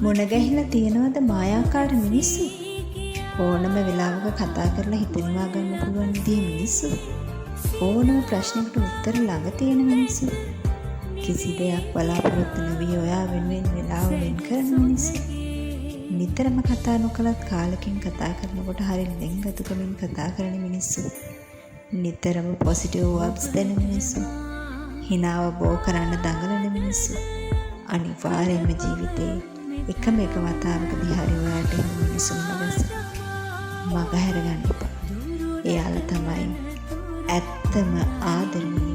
මුණ ගැහිලා තියනවද මායාකාර මිනිස්සු? ඕනම වෙලාවක කතා කරලා හිත නිවා ගන්න පුළුවන් විදිහේ මිනිස්සු. ඕනම ප්‍රශ්නයකට උත්තර ළඟ තියෙන මිනිස්සු. කිසි දෙයක් බලාපොරොත්තු නොවි ඔයා වෙනුවෙන් වෙලාව වෙන් කරන මිනිස්සු. නිතරම කතා නොකලත් කාලෙකින් කතා කරනකොට හරිය ලෙන්ගතුකමින් කතා කරන මිනිස්සු. නිතරම පොසිටිව් වර්බ්ස් දෙන මිනිස්සු. හිනාව බෝ කරන්න දඟලන මිනිස්සු. අනිවාර්යයෙන්ම ජීවිතේ එකම එක වතාවකදී හරි ඔයාට එහෙම මිනිස්සුන් ලබස මගහැර ගන්න එපා. එයාලා තමයි ඇත්තම ආදරණීය